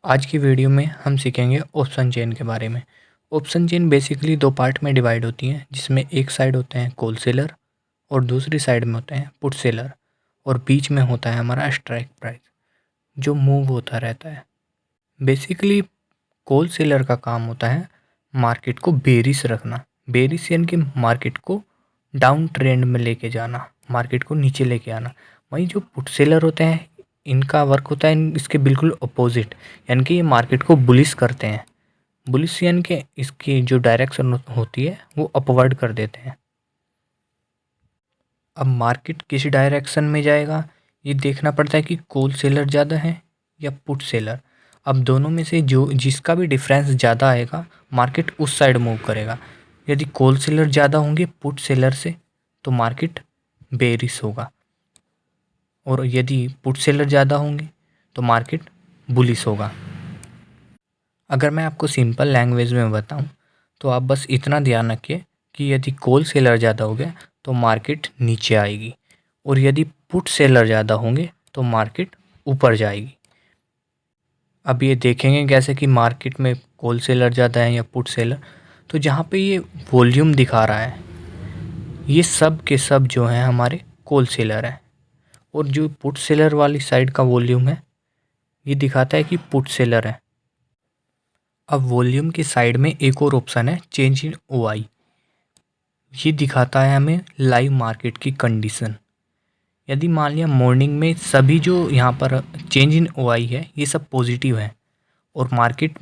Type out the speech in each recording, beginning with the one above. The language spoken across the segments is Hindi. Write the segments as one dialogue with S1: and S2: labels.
S1: आज की वीडियो में हम सीखेंगे ऑप्शन चेन के बारे में। ऑप्शन चेन बेसिकली दो पार्ट में डिवाइड होती हैं, जिसमें एक साइड होते हैं कॉल सेलर और दूसरी साइड में होते हैं पुट सेलर, और बीच में होता है हमारा स्ट्राइक प्राइस जो मूव होता रहता है। बेसिकली कॉल सेलर का काम होता है मार्केट को बेरिश रखना, बेरिश यानी कि मार्केट को डाउन ट्रेंड में लेके जाना, मार्केट को नीचे लेके आना। वहीं जो पुट सेलर होते हैं इनका वर्क होता है इसके बिल्कुल अपोजिट, यानी कि ये मार्केट को बुलिश करते हैं। बुलिश यानी कि इसकी जो डायरेक्शन होती है वो अपवर्ड कर देते हैं। अब मार्केट किस डायरेक्शन में जाएगा ये देखना पड़ता है कि कॉल सेलर ज़्यादा है या पुट सेलर। अब दोनों में से जो जिसका भी डिफरेंस ज़्यादा आएगा मार्केट उस साइड मूव करेगा। यदि कॉल सेलर ज़्यादा होंगे पुट सेलर से तो मार्केट बेरिश होगा, और यदि पुट सेलर ज़्यादा होंगे तो मार्केट बुलिश होगा। अगर मैं आपको सिंपल लैंग्वेज में बताऊं तो आप बस इतना ध्यान रखिए कि यदि कॉल सेलर ज़्यादा हो गया तो मार्केट नीचे आएगी, और यदि पुट सेलर ज़्यादा होंगे तो मार्केट ऊपर जाएगी। अब ये देखेंगे कैसे कि मार्केट में कॉल सेलर ज़्यादा है या पुट सेलर। तो जहाँ पे ये वॉल्यूम दिखा रहा है ये सब के सब जो हैं हमारे कॉल सेलर हैं, और जो पुट सेलर वाली साइड का वॉल्यूम है ये दिखाता है कि पुट सेलर है। अब वॉल्यूम की साइड में एक और ऑप्शन है चेंज इन ओआई। ये दिखाता है हमें लाइव मार्केट की कंडीशन। यदि मान लिया मॉर्निंग में सभी जो यहाँ पर चेंज इन ओआई है ये सब पॉजिटिव है और मार्केट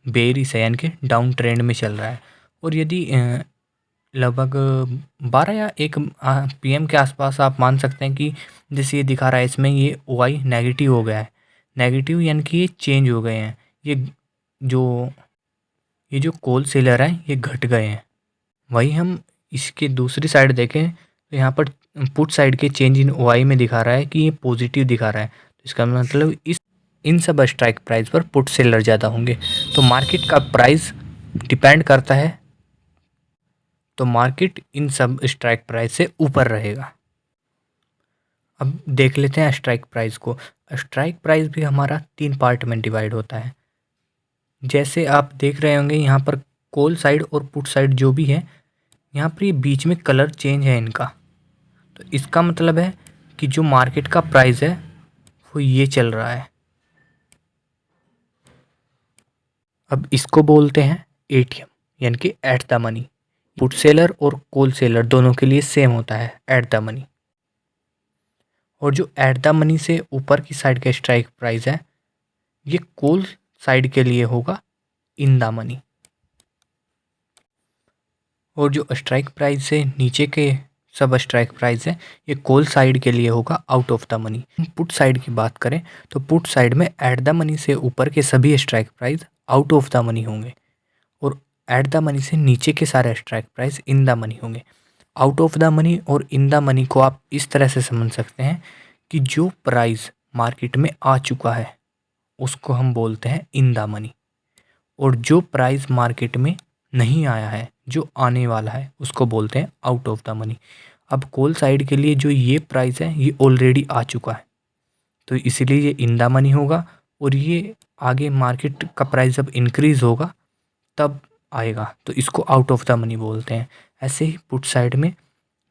S1: बेरिश है यानी कि डाउन ट्रेंड में चल रहा है, और यदि लगभग 12 या 1 PM के आसपास आप मान सकते हैं कि जैसे ये दिखा रहा है इसमें ये ओआई नेगेटिव हो गया है। नेगेटिव यानी कि ये चेंज हो गए हैं, जो ये जो कॉल सेलर हैं ये घट गए हैं। वहीं हम इसके दूसरी साइड देखें तो यहाँ पर पुट साइड के चेंज इन ओआई में दिखा रहा है कि ये पॉजिटिव दिखा रहा है। तो इसका मतलब इन सब स्ट्राइक प्राइस पर पुट सेलर ज़्यादा होंगे, तो मार्केट का प्राइस डिपेंड करता है, तो मार्केट इन सब स्ट्राइक प्राइस से ऊपर रहेगा। अब देख लेते हैं स्ट्राइक प्राइस को। स्ट्राइक प्राइस भी हमारा 3 पार्ट में डिवाइड होता है। जैसे आप देख रहे होंगे यहाँ पर कॉल साइड और पुट साइड जो भी है यहाँ पर ये बीच में कलर चेंज है इनका, तो इसका मतलब है कि जो मार्केट का प्राइस है वो ये चल रहा है। अब इसको बोलते हैं एटीएम यानी कि at the money. Put seller और कॉल सेलर दोनों के लिए सेम होता है एट द मनी, और जो एट द मनी से ऊपर की साइड का स्ट्राइक प्राइस है ये कॉल साइड के लिए होगा इन द मनी, और जो स्ट्राइक प्राइस से नीचे के सब स्ट्राइक प्राइस है ये कॉल साइड के लिए होगा out of the money. Put side की बात करें तो पुट साइड में एट द मनी से ऊपर के सभी strike price out of the money होंगे, और एट द मनी से नीचे के सारे strike price in the money होंगे। आउट ऑफ द मनी और इन द मनी को आप इस तरह से समझ सकते हैं कि जो प्राइस मार्केट में आ चुका है उसको हम बोलते हैं इन द मनी, और जो प्राइस मार्केट में नहीं आया है जो आने वाला है उसको बोलते हैं आउट ऑफ द मनी। अब कॉल साइड के लिए जो ये प्राइस है ये ऑलरेडी आ चुका है तो इसीलिए ये इन द मनी होगा, और ये आगे मार्केट का प्राइस जब इंक्रीज़ होगा तब आएगा तो इसको आउट ऑफ द मनी बोलते हैं। ऐसे ही पुट साइड में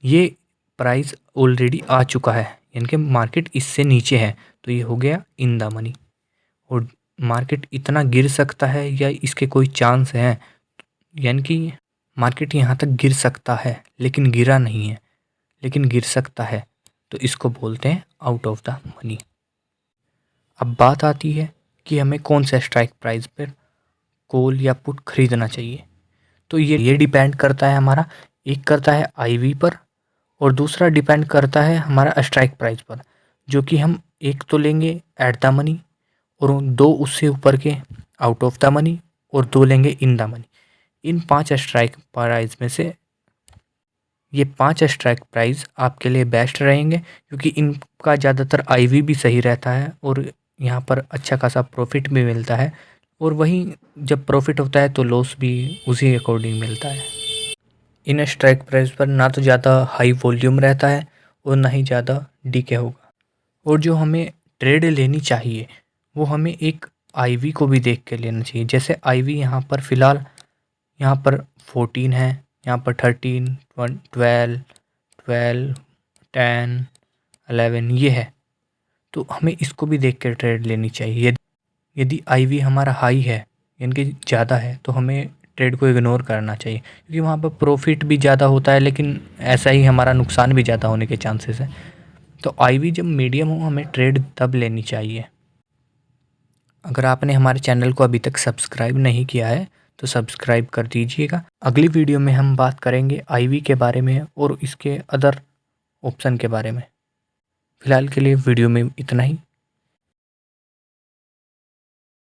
S1: ये प्राइस ऑलरेडी आ चुका है यानी कि मार्केट इससे नीचे है तो ये हो गया इन द मनी, और मार्केट इतना गिर सकता है या इसके कोई चांस हैं, यानी कि मार्केट यहाँ तक गिर सकता है लेकिन गिरा नहीं है, लेकिन गिर सकता है, तो इसको बोलते हैं आउट ऑफ द मनी। अब बात आती है कि हमें कौन सा स्ट्राइक प्राइस पर कॉल या पुट खरीदना चाहिए। तो ये डिपेंड करता है हमारा, एक करता है आईवी पर और दूसरा डिपेंड करता है हमारा स्ट्राइक प्राइस पर, जो कि हम एक तो लेंगे एट द मनी और 2 उससे ऊपर के आउट ऑफ द मनी और 2 लेंगे in the money. In 5 strike price में से ये 5 स्ट्राइक प्राइस आपके लिए बेस्ट रहेंगे, क्योंकि इनका ज़्यादातर आईवी भी सही रहता है और यहाँ पर अच्छा खासा प्रॉफिट भी मिलता है, और वहीं जब प्रॉफिट होता है तो लॉस भी उसी अकॉर्डिंग मिलता है। इन स्ट्राइक प्राइस पर ना तो ज़्यादा हाई वॉल्यूम रहता है और ना ही ज़्यादा डीके होगा, और जो हमें ट्रेड लेनी चाहिए वो हमें एक आईवी को भी देख के लेना चाहिए। जैसे आईवी यहाँ पर फ़िलहाल यहाँ पर 14 है, यहाँ पर 13, 12, 12, 10, 11 ये है, तो हमें इसको भी देख के ट्रेड लेनी चाहिए। यदि आईवी हमारा हाई है यानी कि ज़्यादा है तो हमें ट्रेड को इग्नोर करना चाहिए, क्योंकि वहाँ पर प्रॉफिट भी ज़्यादा होता है लेकिन ऐसा ही हमारा नुकसान भी ज़्यादा होने के चांसेस है। तो आईवी जब मीडियम हो हमें ट्रेड तब लेनी चाहिए। अगर आपने हमारे चैनल को अभी तक सब्सक्राइब नहीं किया है तो सब्सक्राइब कर दीजिएगा। अगली वीडियो में हम बात करेंगे आईवी के बारे में और इसके अदर ऑप्शन के बारे में। फ़िलहाल के लिए वीडियो में इतना ही।